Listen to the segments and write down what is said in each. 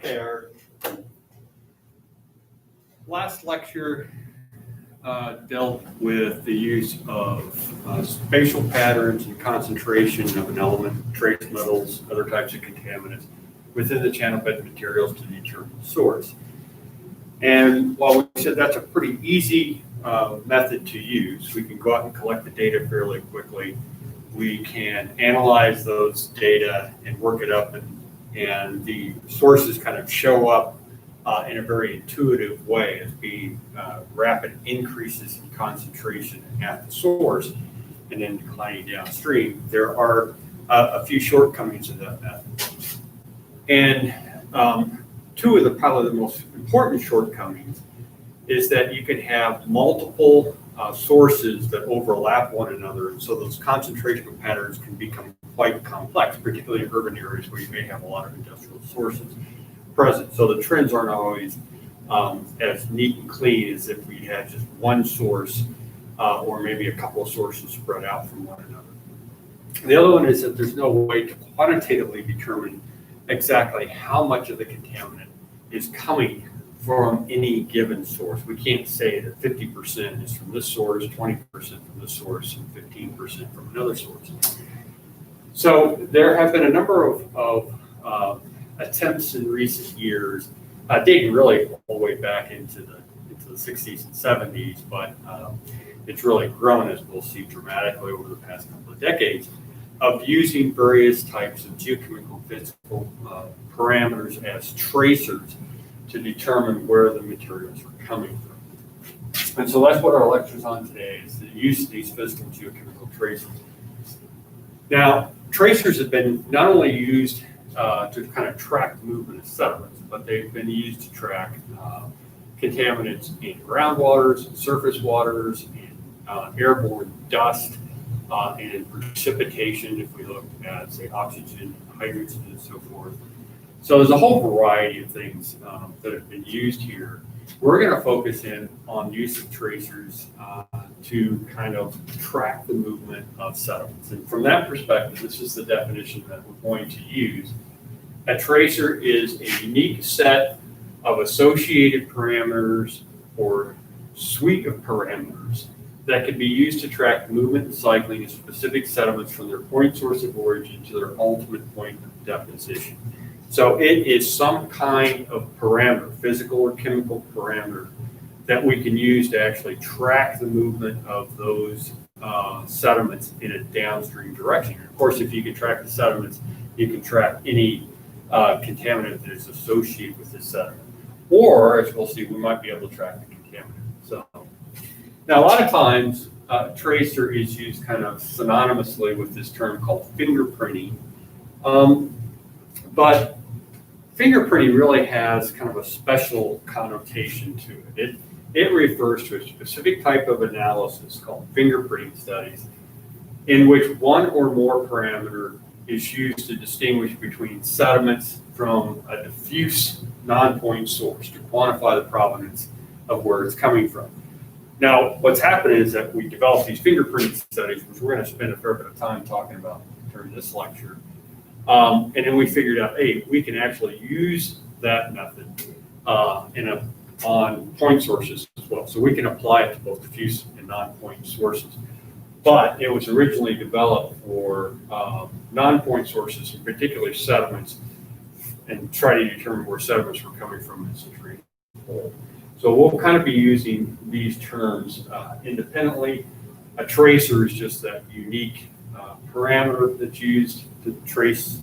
Okay, our last lecture dealt with the use of spatial patterns and concentration of an element, trace metals, other types of contaminants within the channel bed materials to determine the source. And while we said that's a pretty easy method to use, we can go out and collect the data fairly quickly. We can analyze those data and work it up, and the sources kind of show up in a very intuitive way as being rapid increases in concentration at the source and then declining downstream. There are a few shortcomings of that method. And two of the probably the most important shortcomings is that you can have multiple sources that overlap one another, and so those concentration patterns can become quite complex, particularly in urban areas where you may have a lot of industrial sources present. So the trends aren't always as neat and clean as if we had just one source or maybe a couple of sources spread out from one another. The other one is that there's no way to quantitatively determine exactly how much of the contaminant is coming from any given source. We can't say that 50% is from this source, 20% from this source, and 15% from another source. So there have been a number of attempts in recent years, dating really all the way back into the 60s and 70s, but it's really grown, as we'll see, dramatically over the past couple of decades, of using various types of geochemical physical parameters as tracers to determine where the materials are coming from. And so that's what our lecture is on today, is the use of these physical geochemical tracers. Now, tracers have been not only used to kind of track movement of sediments, but they've been used to track contaminants in groundwaters, surface waters, in airborne dust, and in precipitation, if we look at, say, oxygen, hydrogen, and so forth. So there's a whole variety of things that have been used here. We're going to focus in on use of tracers to kind of track the movement of sediments. And from that perspective, this is the definition that we're going to use. A tracer is a unique set of associated parameters or suite of parameters that can be used to track movement and cycling of specific sediments from their point source of origin to their ultimate point of deposition. So it is some kind of parameter, physical or chemical parameter, that we can use to actually track the movement of those sediments in a downstream direction. And of course, if you can track the sediments, you can track any contaminant that is associated with this sediment. Or, as we'll see, we might be able to track the contaminant. So now, a lot of times, tracer is used kind of synonymously with this term called fingerprinting. But fingerprinting really has kind of a special connotation to it. It refers to a specific type of analysis called fingerprinting studies, in which one or more parameter is used to distinguish between sediments from a diffuse non-point source to quantify the provenance of where it's coming from. Now, what's happened is that we developed these fingerprinting studies, which we're going to spend a fair bit of time talking about during this lecture. And then we figured out, hey, we can actually use that method on point sources as well. So we can apply it to both diffuse and non-point sources. But it was originally developed for non-point sources, and particularly sediments, and try to determine where sediments were coming from in the drainage hole. So we'll kind of be using these terms independently. A tracer is just that unique parameter that's used to trace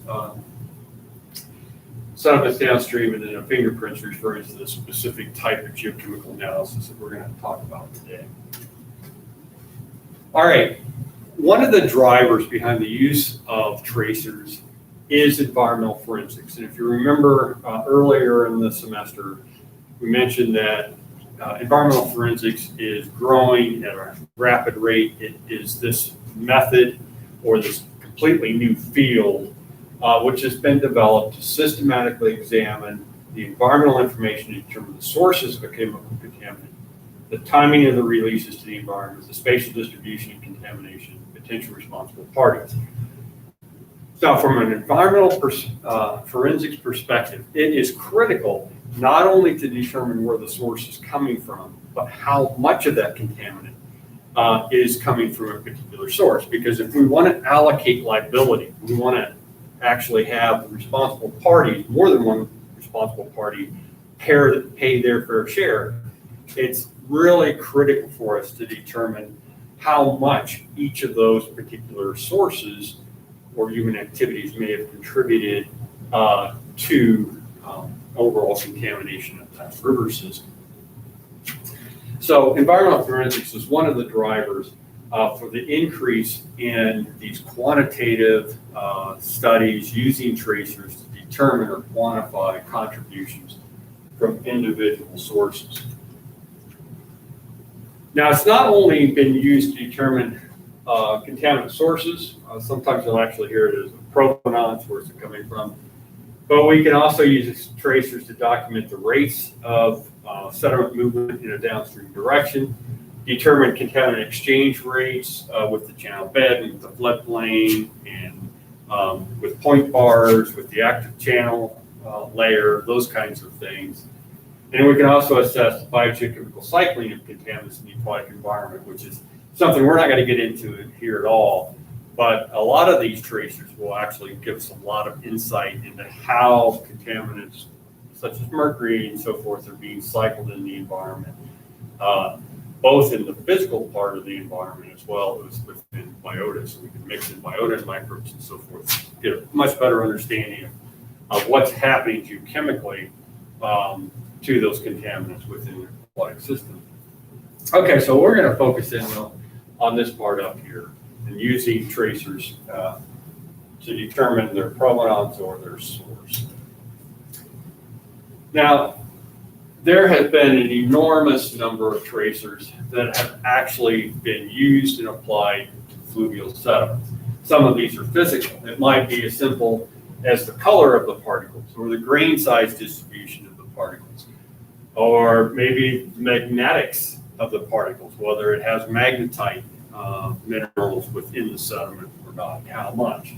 sediments downstream, and then a fingerprint refers to the specific type of geochemical analysis that we're going to talk about today. All right, one of the drivers behind the use of tracers is environmental forensics. And if you remember earlier in the semester, we mentioned that environmental forensics is growing at a rapid rate. It is this method or this completely new field which has been developed to systematically examine the environmental information to determine the sources of a chemical contaminant, the timing of the releases to the environment, the spatial distribution and contamination, potential responsible parties. So from an environmental forensics perspective, it is critical not only to determine where the source is coming from, but how much of that contaminant is coming from a particular source. Because if we want to allocate liability, we want to actually have the responsible parties, more than one responsible party, pay their fair share, it's really critical for us to determine how much each of those particular sources or human activities may have contributed to overall contamination of that river system. So environmental forensics is one of the drivers for the increase in these quantitative studies using tracers to determine or quantify contributions from individual sources. Now, it's not only been used to determine contaminant sources. Sometimes you'll actually hear it as a provenance, where it's coming from. But we can also use tracers to document the rates of sediment movement in a downstream direction, determine contaminant exchange rates with the channel bed and with the floodplain, and with point bars, with the active channel layer, those kinds of things. And we can also assess biogeochemical cycling of contaminants in the aquatic environment, which is something we're not going to get into here at all. But a lot of these tracers will actually give us a lot of insight into how contaminants such as mercury and so forth are being cycled in the environment, both in the physical part of the environment as well as within biota. So we can mix in biota and microbes and so forth, get a much better understanding of what's happening geochemically to those contaminants within the aquatic system. Okay, so we're going to focus in on this part up here and using tracers to determine their provenance or their source. Now, there has been an enormous number of tracers that have actually been used and applied to fluvial sediments. Some of these are physical. It might be as simple as the color of the particles or the grain size distribution of the particles, or maybe magnetics of the particles, whether it has magnetite minerals within the sediment or not, how much.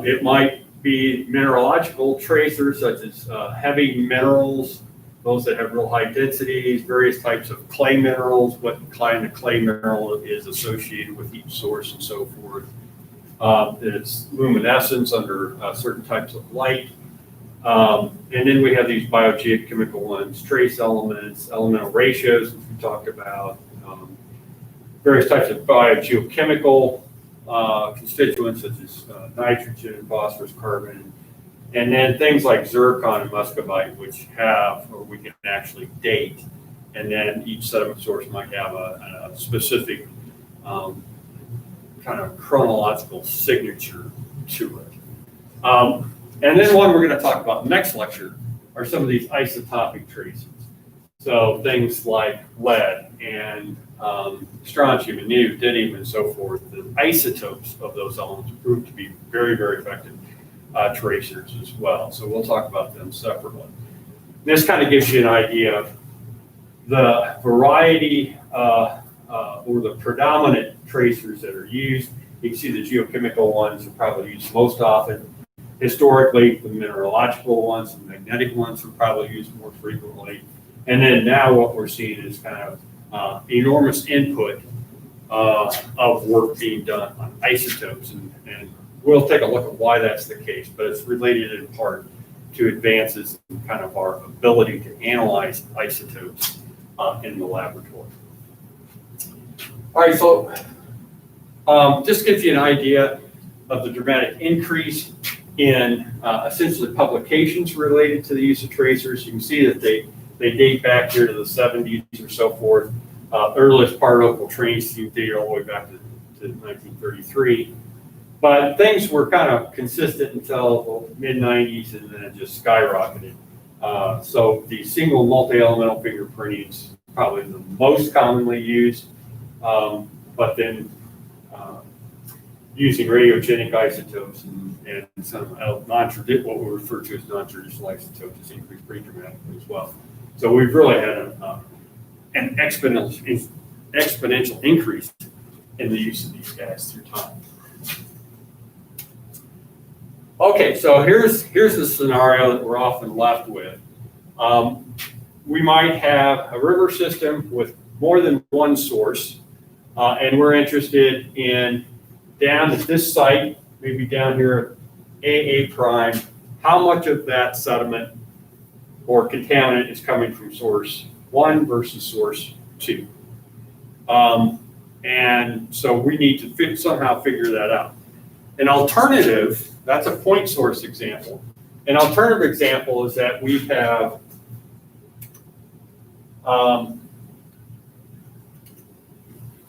It might be mineralogical tracers such as heavy minerals, those that have real high densities, various types of clay minerals, what kind of clay mineral is associated with each source and so forth. It's luminescence under certain types of light. And then we have these biogeochemical ones, trace elements, elemental ratios, which we talked about, various types of biogeochemical constituents such as nitrogen, phosphorus, carbon, and then things like zircon and muscovite, which have, or we can actually date, and then each sediment source might have a specific kind of chronological signature to it. And then one we're going to talk about next lecture are some of these isotopic tracers. So things like lead and strontium and neodymium and so forth, the isotopes of those elements prove to be very, very effective tracers as well. So we'll talk about them separately. This kind of gives you an idea of the variety or the predominant tracers that are used. You can see the geochemical ones are probably used most often. Historically, the mineralogical ones and magnetic ones are probably used more frequently. And then now what we're seeing is kind of enormous input of work being done on isotopes. And we'll take a look at why that's the case, but it's related in part to advances in kind of our ability to analyze isotopes in the laboratory. All right, so just gives you an idea of the dramatic increase in essentially publications related to the use of tracers. You can see that they date back here to the 70s or so forth. Earliest particle tracing date all the way back to 1933. But things were kind of consistent until the mid-90s, and then it just skyrocketed. So the single multi-elemental fingerprinting is probably the most commonly used, but then using radiogenic isotopes and some what we refer to as non-traditional isotopes has increased pretty dramatically as well. So we've really had an exponential increase in the use of these guys through time. Okay, so here's the scenario that we're often left with. We might have a river system with more than one source, and we're interested in down at this site, maybe down here, AA prime, how much of that sediment or contaminant is coming from source 1 versus source 2. And so we need to somehow figure that out. An alternative, that's a point source example. An alternative example is that we have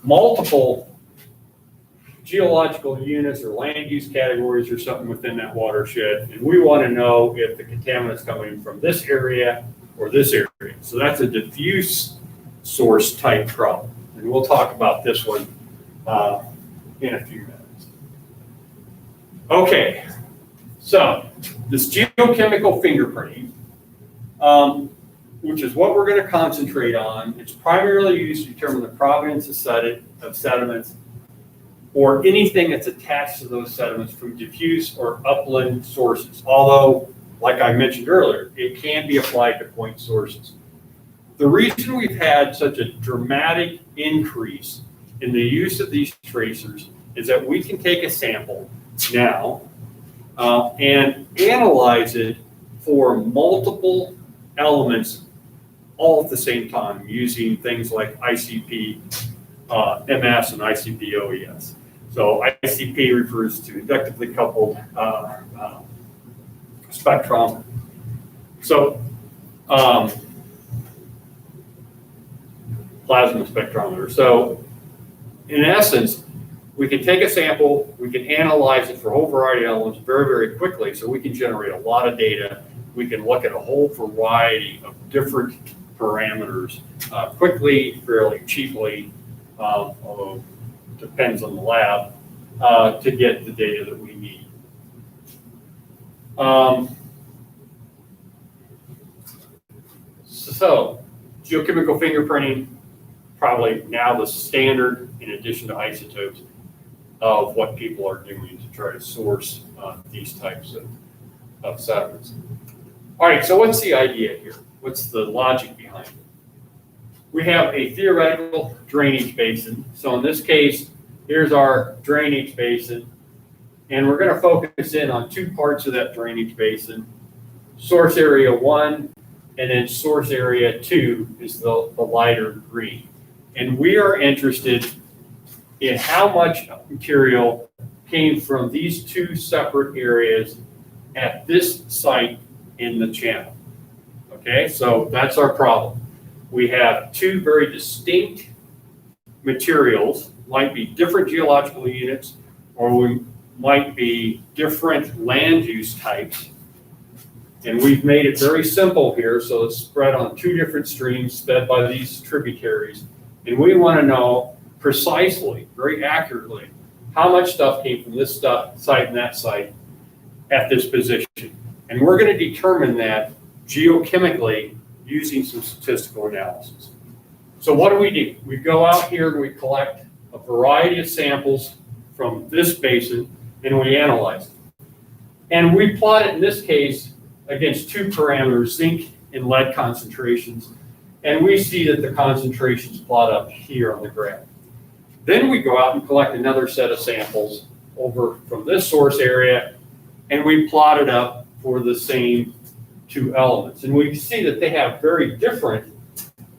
multiple geological units or land use categories or something within that watershed, and we want to know if the contaminant is coming from this area or this area. So that's a diffuse source type problem, and we'll talk about this one in a few minutes. Okay, so this geochemical fingerprinting, which is what we're going to concentrate on, it's primarily used to determine the provenance of sediments or anything that's attached to those sediments from diffuse or upland sources. Although, like I mentioned earlier, it can be applied to point sources. The reason we've had such a dramatic increase in the use of these tracers is that we can take a sample now and analyze it for multiple elements all at the same time using things like ICP MS and ICP OES. So ICP refers to inductively coupled spectrum. So plasma spectrometer. So in essence, we can take a sample, we can analyze it for a whole variety of elements very, very quickly, so we can generate a lot of data. We can look at a whole variety of different parameters quickly, fairly cheaply, although depends on the lab, to get the data that we need. So geochemical fingerprinting, probably now the standard in addition to isotopes of what people are doing to try to source these types of sediments. All right, so what's the idea here? What's the logic behind it? We have a theoretical drainage basin. So in this case, here's our drainage basin, and we're going to focus in on two parts of that drainage basin. Source area 1 and then source area 2 is the lighter green. And we are interested in how much material came from these two separate areas at this site in the channel. Okay, so that's our problem. We have two very distinct materials, might be different geological units, or we might be different land use types. And we've made it very simple here, so it's spread on two different streams fed by these tributaries. And we want to know precisely, very accurately, how much stuff came from this site and that site at this position. And we're going to determine that geochemically using some statistical analysis. So what do? We go out here and we collect a variety of samples from this basin and we analyze it. And we plot it in this case against two parameters, zinc and lead concentrations. And we see that the concentrations plot up here on the graph. Then we go out and collect another set of samples over from this source area, and we plot it up for the same two elements. And we see that they have very different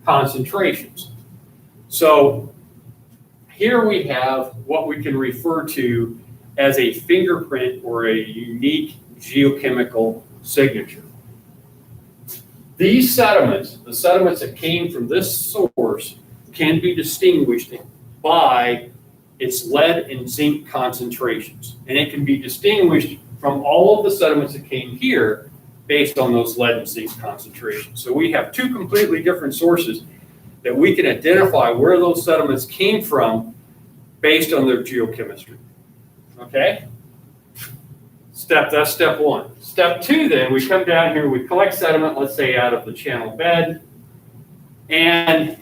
concentrations. So here we have what we can refer to as a fingerprint or a unique geochemical signature. These sediments, the sediments that came from this source, can be distinguished by its lead and zinc concentrations. And it can be distinguished from all of the sediments that came here based on those lead and zinc concentrations. So we have two completely different sources that we can identify where those sediments came from based on their geochemistry. Okay? That's step one. Step two, then, we come down here, we collect sediment, let's say out of the channel bed, and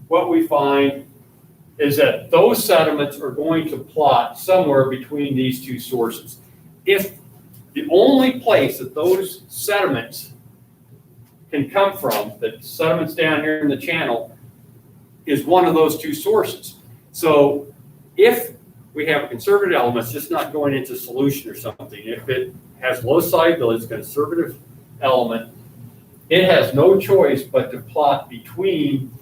what we find is that those sediments are going to plot somewhere between these two sources. if the only place that those sediments can come from, the sediments down here in the channel, is one of those two sources. So if we have a conservative element, it's just not going into solution or something. If it has low solubility, it's a conservative element, it has no choice but to plot between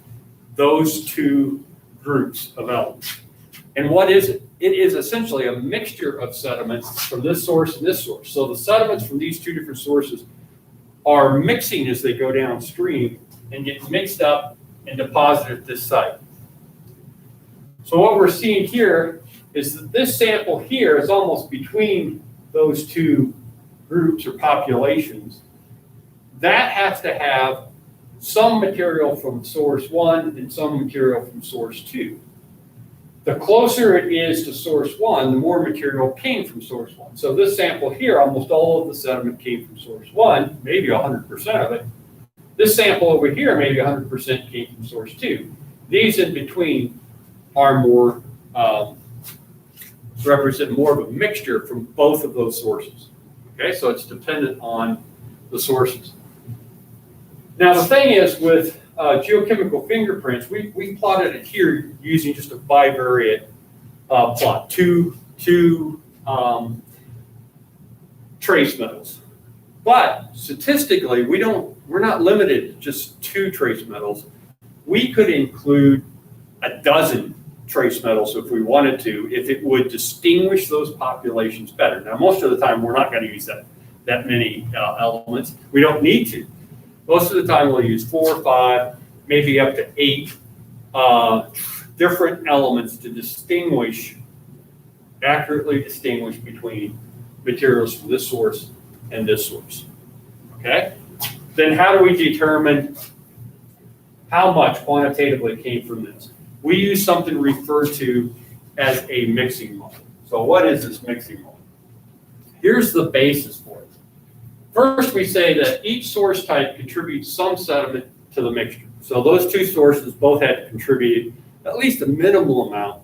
those two groups of elements. And what is it? It is essentially a mixture of sediments from this source and this source. So the sediments from these two different sources are mixing as they go downstream and get mixed up and deposited at this site. So what we're seeing here is that this sample here is almost between those two groups or populations. That has to have some material from source 1 and some material from source 2. The closer it is to source 1, the more material came from source 1. So this sample here, almost all of the sediment came from source 1, maybe 100% of it. This sample over here, maybe 100% came from source 2. These in between are more, represent more of a mixture from both of those sources. Okay, so it's dependent on the sources. Now the thing is with geochemical fingerprints, we plotted it here using just a bivariate plot, two trace metals. But statistically, we're not limited to just 2 trace metals. We could include a dozen trace metals if we wanted to, if it would distinguish those populations better. Now, most of the time, we're not going to use that many elements. We don't need to. Most of the time, we'll use 4 or 5, maybe up to 8 different elements to accurately distinguish between materials from this source and this source. Okay? Then how do we determine how much quantitatively came from this? We use something referred to as a mixing model. So what is this mixing model? Here's the basis for it. First, we say that each source type contributes some sediment to the mixture. So those two sources both had to contribute at least a minimal amount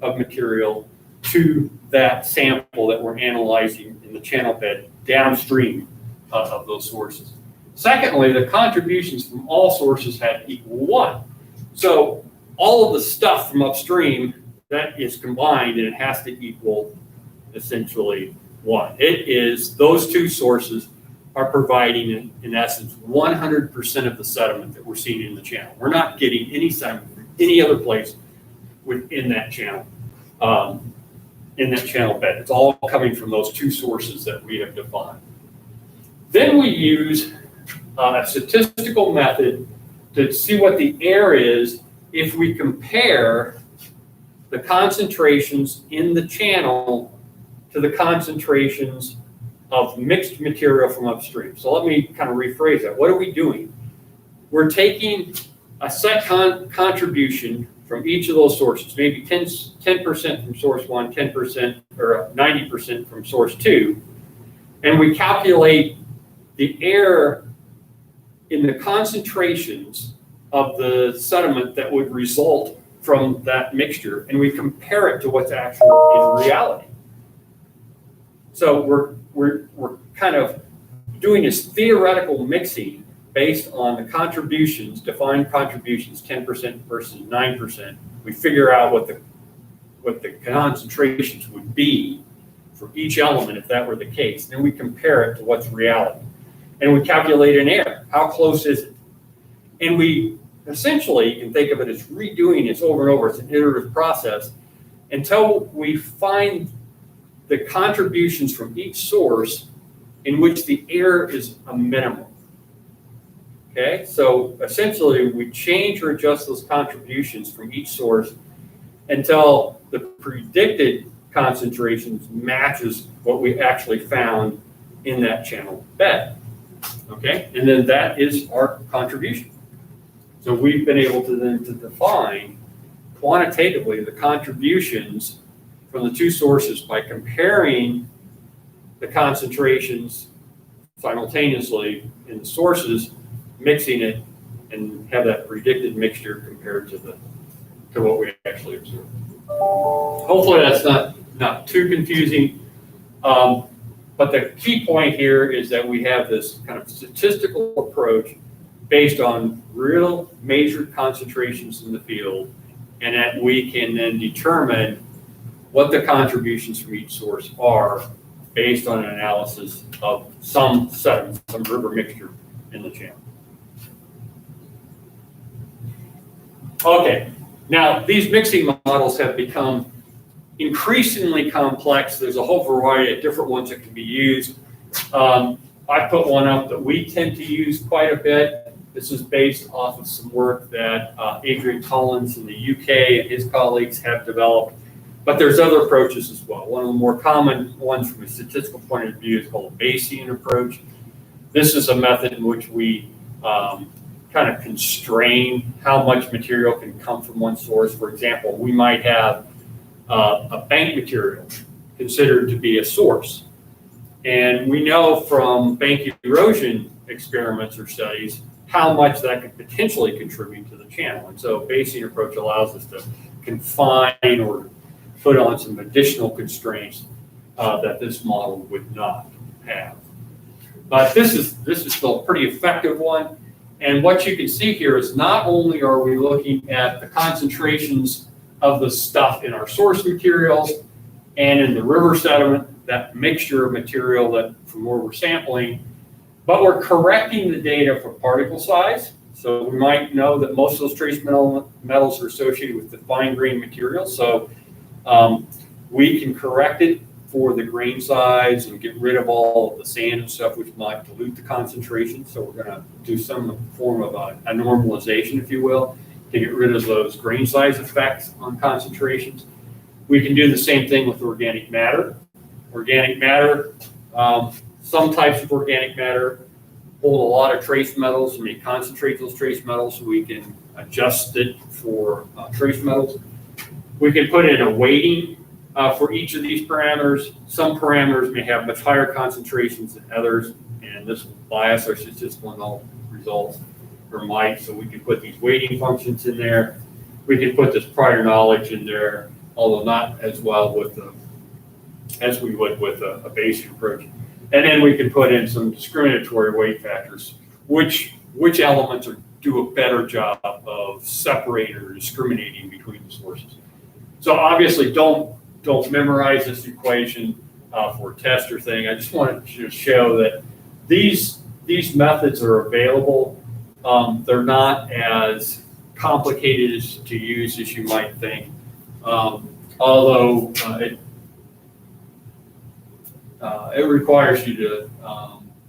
of material to that sample that we're analyzing in the channel bed downstream of those sources. Secondly, the contributions from all sources had to equal 1. So all of the stuff from upstream, that is combined and it has to equal essentially 1. It is, those two sources are providing, in essence, 100% of the sediment that we're seeing in the channel. We're not getting any sediment from any other place within that channel, bed. It's all coming from those two sources that we have defined. Then we use a statistical method to see what the error is if we compare the concentrations in the channel to the concentrations of mixed material from upstream. So let me kind of rephrase that. What are we doing? We're taking a set contribution from each of those sources, maybe 10% from source 1, 10% or 90% from source 2, and we calculate the error in the concentrations of the sediment that would result from that mixture, and we compare it to what's actual in reality. So we're kind of doing this theoretical mixing based on the contributions, defined contributions, 10% versus 9%. We figure out what the concentrations would be for each element if that were the case. Then we compare it to what's reality. And we calculate an error. How close is it? And we essentially, you can think of it as redoing this over and over. It's an iterative process until we find the contributions from each source in which the error is a minimum. Okay, so essentially we change or adjust those contributions from each source until the predicted concentrations matches what we actually found in that channel bed. Okay, and then that is our contribution. So we've been able to then define quantitatively the contributions from the two sources by comparing the concentrations simultaneously in the sources, mixing it, and have that predicted mixture compared to what we actually observed. Hopefully that's not too confusing. But the key point here is that we have this kind of statistical approach based on real measured concentrations in the field, and that we can then determine what the contributions from each source are based on an analysis of some sediment, some river mixture in the channel. Okay, now these mixing models have become increasingly complex. There's a whole variety of different ones that can be used. I put one up that we tend to use quite a bit. This is based off of some work that Adrian Collins in the UK and his colleagues have developed. But there's other approaches as well. One of the more common ones from a statistical point of view is called a Bayesian approach. This is a method in which we kind of constrain how much material can come from one source. For example, we might have a bank material considered to be a source. And we know from bank erosion experiments or studies how much that could potentially contribute to the channel. And so Bayesian approach allows us to confine or put on some additional constraints that this model would not have. But this is still a pretty effective one. And what you can see here is not only are we looking at the concentrations of the stuff in our source materials and in the river sediment, that mixture of material that from where we're sampling, but we're correcting the data for particle size. So we might know that most of those trace metals are associated with the fine grain materials. So we can correct it for the grain size and get rid of all of the sand and stuff which might dilute the concentration. So we're going to do some form of a normalization, if you will, to get rid of those grain size effects on concentrations. We can do the same thing with organic matter. Organic matter, some types of organic matter hold a lot of trace metals, and we concentrate those trace metals so we can adjust it for trace metals. We can put in a weighting for each of these parameters. Some parameters may have much higher concentrations than others, and this will bias our statistical results, or might, so we can put these weighting functions in there. We can put this prior knowledge in there, although not as well with as we would with a Bayesian approach. And then we can put in some discriminatory weight factors, which elements do a better job of separating or discriminating between the sources. So obviously don't memorize this equation for a test or thing. I just wanted to show that these methods are available. They're not as complicated to use as you might think, although it requires you to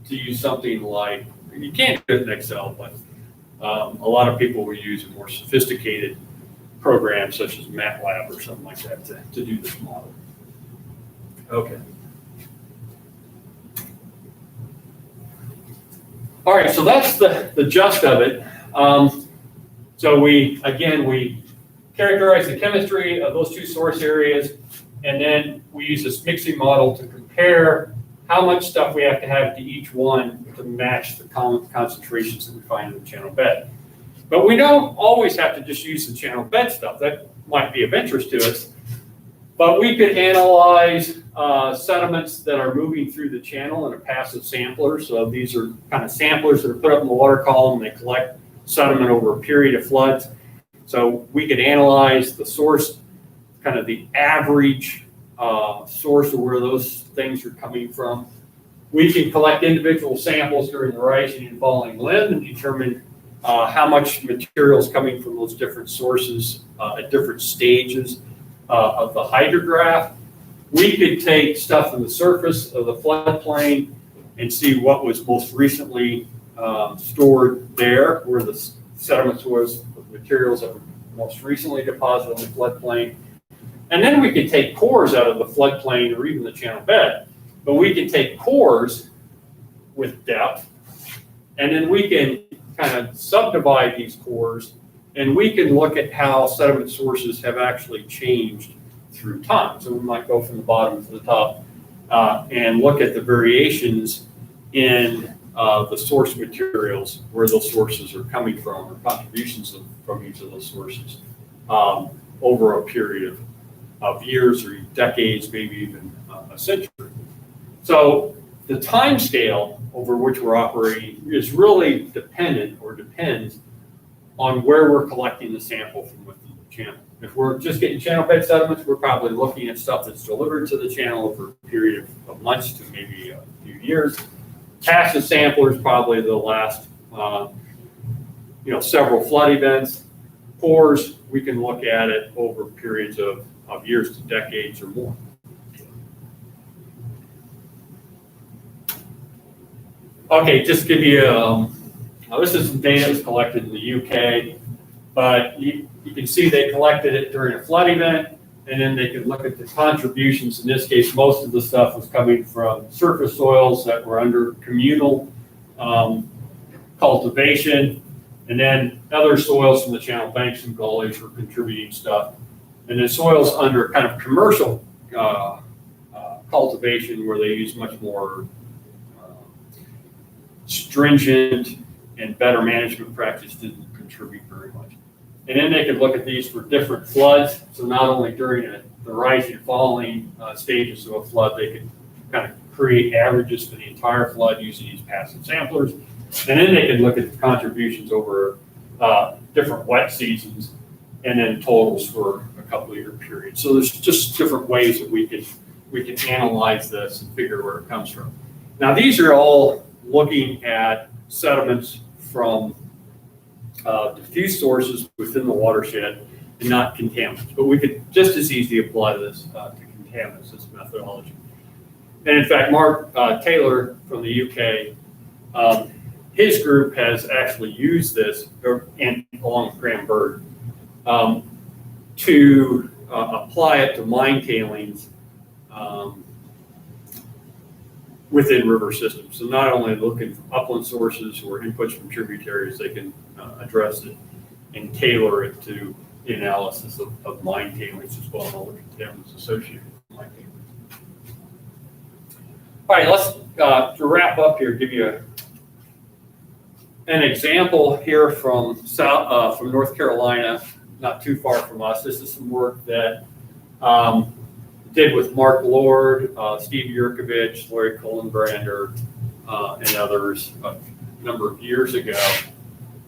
use something like, you can't do it in Excel, but a lot of people will use a more sophisticated program such as MATLAB or something like that to do this model. Okay. All right, so that's the gist of it. So we characterize the chemistry of those two source areas, and then we use this mixing model to compare how much stuff we have to have to each one to match the common concentrations that we find in the channel bed. But we don't always have to just use the channel bed stuff. That might be of interest to us. But we could analyze sediments that are moving through the channel in a passive sampler. So these are kind of samplers that are put up in the water column. They collect sediment over a period of floods. So we could analyze the source, kind of the average source of where those things are coming from. We can collect individual samples during the rising and falling limb and determine how much material is coming from those different sources at different stages of the hydrograph. We could take stuff from the surface of the floodplain and see what was most recently stored there, where the sediments was, the materials that were most recently deposited in the floodplain. And then we could take cores out of the floodplain or even the channel bed. But we can take cores with depth, and then we can kind of subdivide these cores, and we can look at how sediment sources have actually changed through time. So we might go from the bottom to the top and look at the variations in the source materials, where those sources are coming from, or contributions from each of those sources over a period of years or decades, maybe even a century. So the time scale over which we're operating is really dependent or depends on where we're collecting the sample from within the channel. If we're just getting channel bed sediments, we're probably looking at stuff that's delivered to the channel over a period of months to maybe a few years. Passive sampler is probably the last, several flood events. Pores, we can look at it over periods of years to decades or more. Okay, just give you, this is some data that's collected in the UK, but you can see they collected it during a flood event, and then they could look at the contributions. In this case, most of the stuff was coming from surface soils that were under communal cultivation, and then other soils from the channel banks and gullies were contributing stuff. And then soils under kind of commercial cultivation where they use much more stringent and better management practice didn't contribute very much. And then they could look at these for different floods. So not only during the rising and falling stages of a flood, they could kind of create averages for the entire flood using these passive samplers. And then they could look at the contributions over different wet seasons and then totals for a couple of year periods. So there's just different ways that we can analyze this and figure where it comes from. Now these are all looking at sediments from diffuse sources within the watershed and not contaminants. But we could just as easily apply this to contaminants, this methodology. And in fact, Mark Taylor from the UK, his group has actually used this, and along with Graham Bird, to apply it to mine tailings within river systems. So not only looking for upland sources or inputs from tributaries, they can address it and tailor it to the analysis of mine tailings as well, and all the contaminants associated with mine tailings. All right, let's to wrap up here, give you an example here from North Carolina, not too far from us. This is some work that did with Mark Lord, Steve Yurkovich, Larry Kohlenbrander, and others a number of years ago.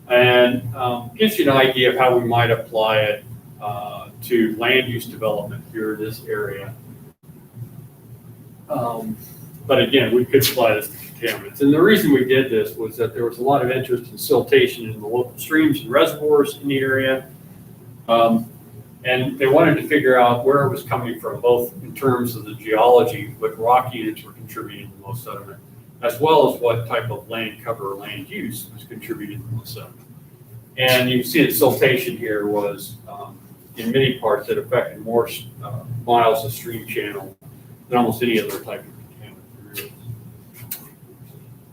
And gives you an idea of how we might apply it to land use development here in this area. But again, we could apply this to contaminants. And the reason we did this was that there was a lot of interest in siltation in the local streams and reservoirs in the area. And they wanted to figure out where it was coming from, both in terms of the geology, what rock units were contributing the most sediment, as well as what type of land cover or land use was contributing the most sediment. And you can see that siltation here was, in many parts, it affected more miles of stream channel than almost any other type of contaminant.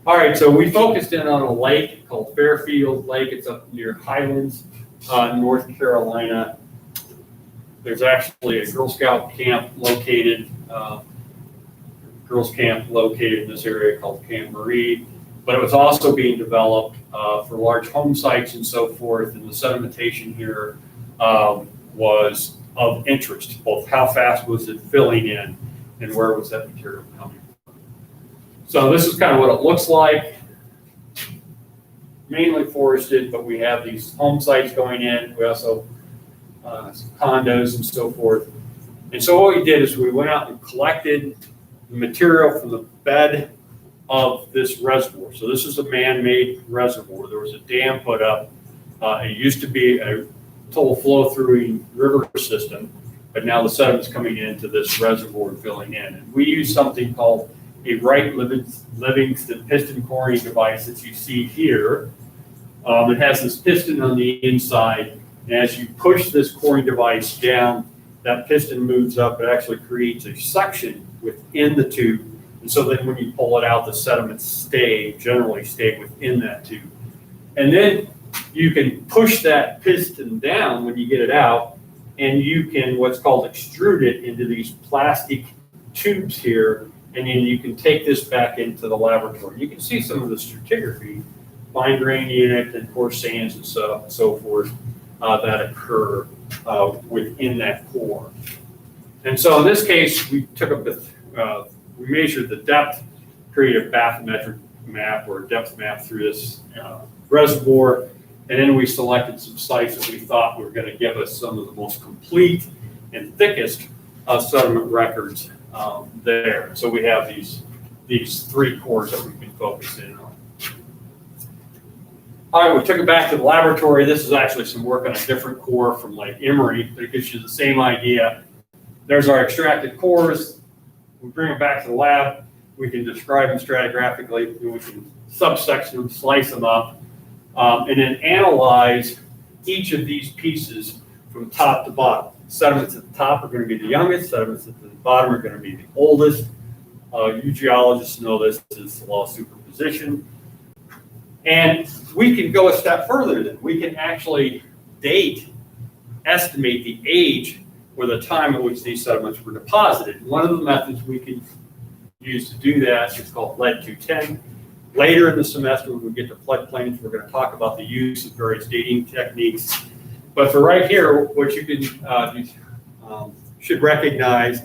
All right, so we focused in on a lake called Fairfield Lake. It's up near Highlands, North Carolina. There's actually a Girl Scout camp located, in this area called Camp Marie, but it was also being developed for large home sites and so forth, and the sedimentation here was of interest, both how fast was it filling in and where was that material coming from. So this is kind of what it looks like. Mainly forested, but we have these home sites going in. We also some condos and so forth. And so what we did is we went out and collected the material from the bed of this reservoir. So this is a man-made reservoir. There was a dam put up. It used to be a total flow-through river system, but now the sediment's coming into this reservoir and filling in. And we use something called a Wright Livingston piston coring device that you see here. It has this piston on the inside. And as you push this coring device down, that piston moves up. It actually creates a suction within the tube. And so then when you pull it out, the sediments generally stay within that tube. And then you can push that piston down when you get it out, and you can what's called extrude it into these plastic tubes here. And then you can take this back into the laboratory. You can see some of the stratigraphy, fine grain unit, and coarse sands and so forth. That occur within that core. And so in this case, we took we measured the depth create a bathymetric map or a depth map through this reservoir. And then we selected some sites that we thought were going to give us some of the most complete and thickest sediment records there. So we have these three cores that we've been focusing on. All right, we took it back to the laboratory. This is actually some work on a different core from Lake Emery, but it gives you the same idea. There's our extracted cores. We bring them back to the lab. We can describe them stratigraphically, and we can subsection them, slice them up, and then analyze each of these pieces from top to bottom. Sediments at the top are going to be the youngest. Sediments at the bottom are going to be the oldest. You geologists know this is the law of superposition. And we can go a step further then. We can actually estimate the age or the time at which these sediments were deposited. One of the methods we can use to do that is called lead-210. Later in the semester, when we get to floodplains, we're going to talk about the use of various dating techniques. But for right here, what you can should recognize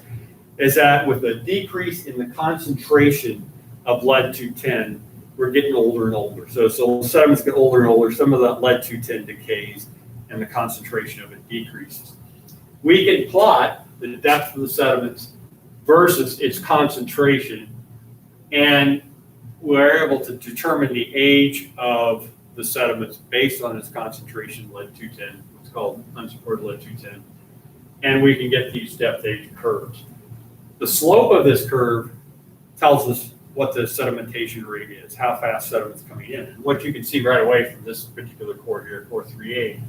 is that with a decrease in the concentration of lead-210, we're getting older and older. So sediments get older and older. Some of that lead-210 decays, and the concentration of it decreases. We can plot the depth of the sediments versus its concentration, and we're able to determine the age of the sediments based on its concentration, lead-210. It's called unsupported lead-210. And we can get these depth age curves. The slope of this curve tells us what the sedimentation rate is, how fast sediment's coming in. And what you can see right away from this particular core here, core 3A,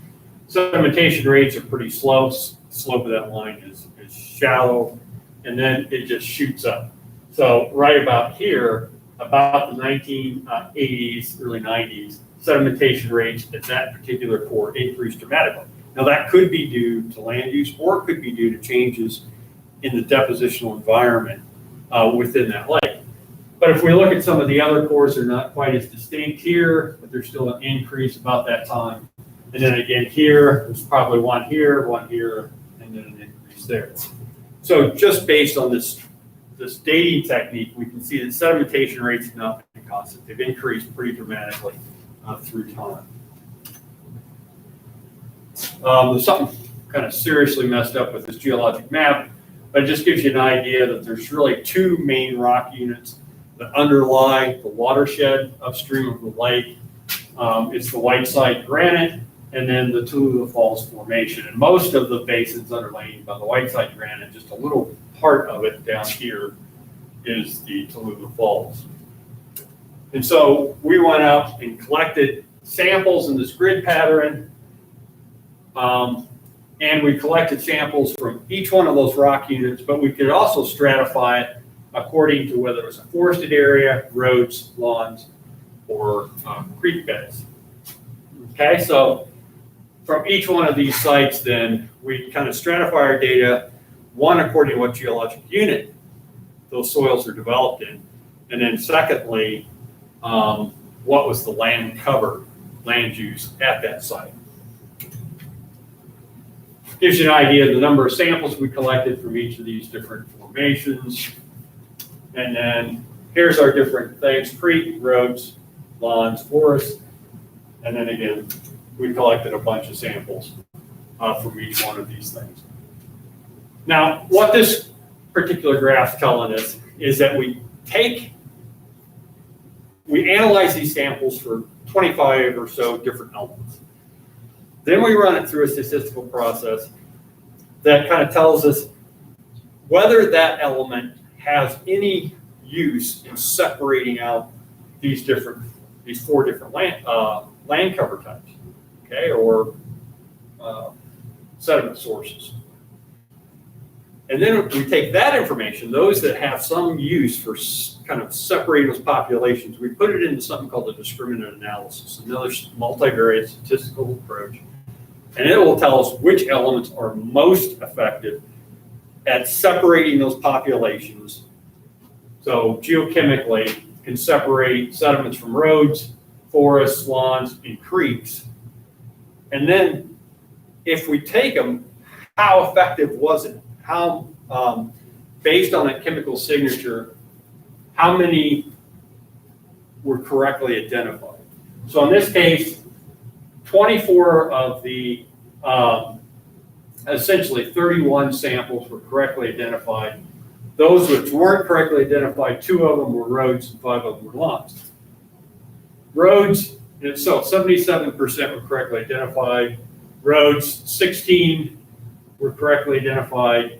sedimentation rates are pretty slow. Slope of that line is shallow, and then it just shoots up. So right about here, about the 1980s, early 90s, sedimentation rates at that particular core increased dramatically. Now that could be due to land use, or it could be due to changes in the depositional environment within that lake. But if we look at some of the other cores, they're not quite as distinct here, but there's still an increase about that time. And then again here, there's probably one here, and then an increase there. So just based on this dating technique, we can see that sedimentation rates have not been constant. They've increased pretty dramatically through time. There's something kind of seriously messed up with this geologic map, but it just gives you an idea that there's really two main rock units that underlie the watershed upstream of the lake. It's the Whiteside granite and then the Tallulah Falls Formation. And most of the basin's underlain by the Whiteside granite. Just a little part of it down here is the Tallulah Falls. And so we went out and collected samples in this grid pattern. And we collected samples from each one of those rock units, but we could also stratify it according to whether it was a forested area, roads, lawns, or creek beds. Okay, so from each one of these sites, then we kind of stratify our data, one, according to what geologic unit those soils are developed in, and then secondly, what was the land cover, land use at that site. Gives you an idea of the number of samples we collected from each of these different formations. And then here's our different things: creek, roads, lawns, forests. And then again, we collected a bunch of samples from each one of these things. Now, what this particular graph's telling us is that we analyze these samples for 25 or so different elements. Then we run it through a statistical process that kind of tells us whether that element has any use in separating out these four different land cover types, okay, or sediment sources. And then we take that information, those that have some use for kind of separating those populations, we put it into something called a discriminant analysis, another multivariate statistical approach. And it will tell us which elements are most effective at separating those populations. So geochemically, can separate sediments from roads, forests, lawns, and creeks. And then if we take them, how effective was it? How, based on that chemical signature, how many were correctly identified. So in this case, 24 of the essentially 31 samples were correctly identified. Those which weren't correctly identified, 2 of them were roads and 5 of them were lawns. Roads itself, 77% were correctly identified. Roads, 16 were correctly identified.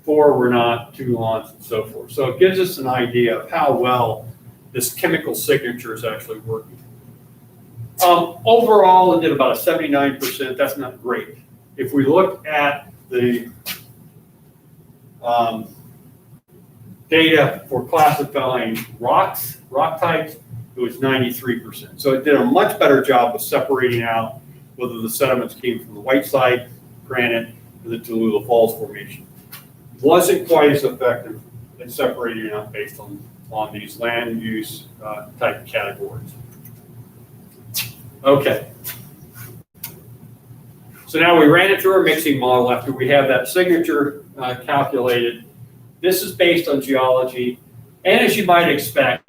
4 were not, 2 lawns, and so forth. So it gives us an idea of how well this chemical signature is actually working. Overall, it did about a 79%. That's not great. If we look at the data for classifying rock types, it was 93%. So it did a much better job of separating out whether the sediments came from the Whiteside granite or the Tallulah Falls Formation. Wasn't quite as effective in separating out based on these land use type categories. Okay. So now we ran it through our mixing model after we have that signature calculated. This is based on geology, and as you might expect,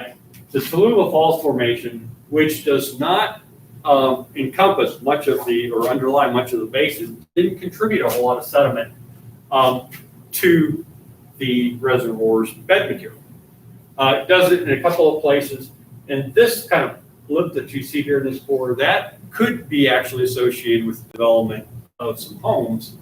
the Tallulah Falls Formation, which does not encompass much of the, or underlie much of the basin, didn't contribute a whole lot of sediment to the reservoir's bed material. It does it in a couple of places, and this kind of blip that you see here in this border, that could be actually associated with the development of some homes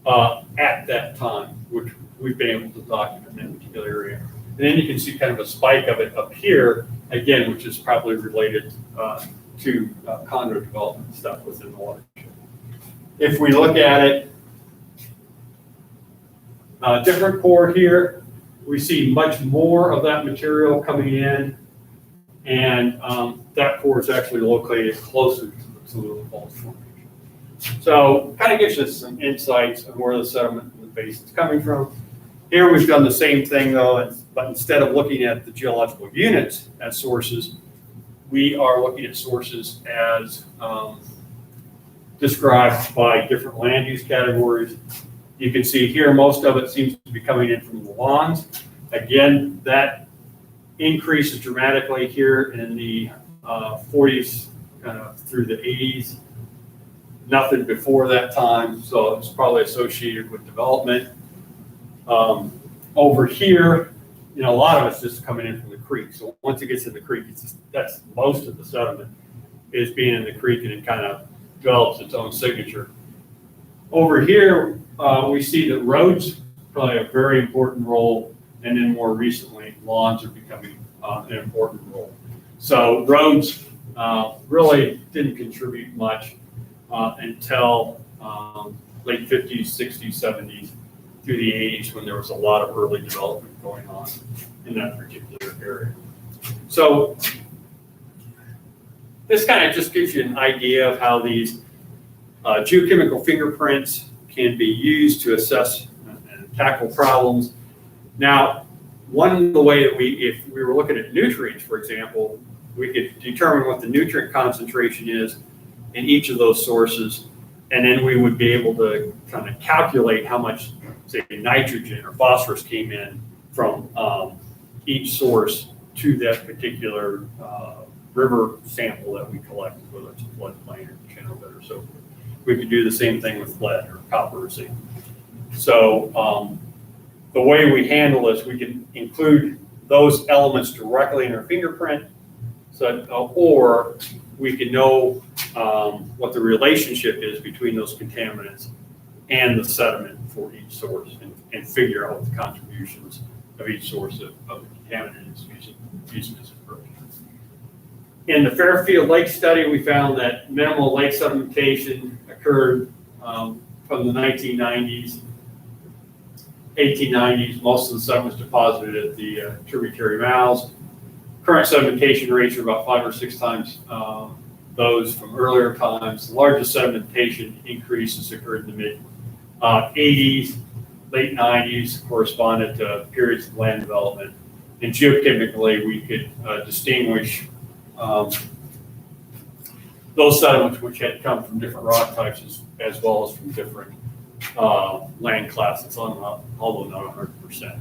at that time, which we've been able to document in that particular area. And then you can see kind of a spike of it up here, again, which is probably related to condo development stuff within the watershed. If we look at it, different core here, we see much more of that material coming in, and that core is actually located closer to the Tallulah Falls Formation. So kind of gives us some insights on where the sediment in the basin is coming from. Here we've done the same thing though, but instead of looking at the geological units as sources, we are looking at sources as described by different land use categories. You can see here most of it seems to be coming in from the lawns. Again, that increases dramatically here in the 40s through the 80s. Nothing before that time, so it's probably associated with development. Over here, a lot of it's just coming in from the creek. So once it gets in the creek, that's most of the sediment is being in the creek, and it kind of develops its own signature. Over here, we see that roads play a very important role, and then more recently, lawns are becoming an important role. So roads really didn't contribute much until late 50s, 60s, 70s, through the 80s, when there was a lot of early development going on in that particular area. So this kind of just gives you an idea of how these geochemical fingerprints can be used to assess and tackle problems. Now, one of the way that if we were looking at nutrients, for example, we could determine what the nutrient concentration is in each of those sources, and then we would be able to kind of calculate how much, say, nitrogen or phosphorus came in from each source to that particular river sample that we collected, whether it's a floodplain or channel bed or so forth. We could do the same thing with lead or copper or zinc. So the way we handle this, we can include those elements directly in our fingerprint, or we can know what the relationship is between those contaminants and the sediment for each source, and figure out what the contributions of each source of the contaminant is using this approach. In the Fairfield Lake study, we found that minimal lake sedimentation occurred from the 1990s, 1890s. Most of the sediment was deposited at the tributary mouths. Current sedimentation rates are about 5 or 6 times those from earlier times. The largest sedimentation increases occurred in the mid 80s, late 90s, corresponded to periods of land development. And geochemically, we could distinguish those sediments which had come from different rock types as well as from different land classes, although not 100%.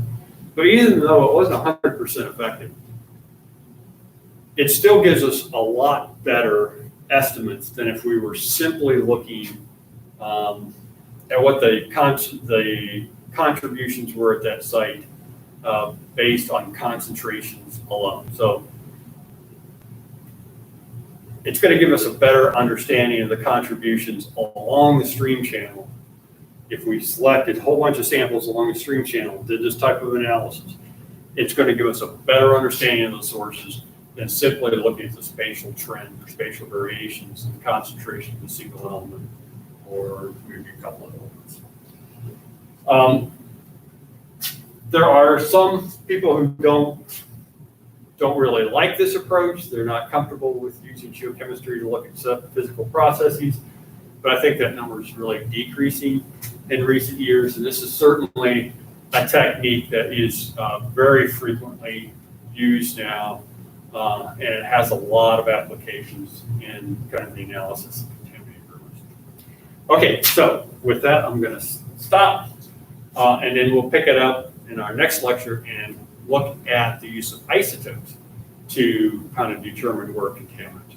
But even though it wasn't 100% effective, it still gives us a lot better estimates than if we were simply looking at what the contributions were at that site based on concentrations alone. So it's going to give us a better understanding of the contributions along the stream channel. If we selected a whole bunch of samples along the stream channel, did this type of analysis, it's going to give us a better understanding of the sources than simply looking at the spatial trend or spatial variations in concentration of a single element or maybe a couple of elements. There are some people who don't really like this approach. They're not comfortable with using geochemistry to look at physical processes, but I think that number is really decreasing in recent years, and this is certainly a technique that is very frequently used now, and it has a lot of applications in kind of the analysis of contaminated rivers. Okay, so with that, I'm going to stop, and then we'll pick it up in our next lecture and look at the use of isotopes to kind of determine where contaminants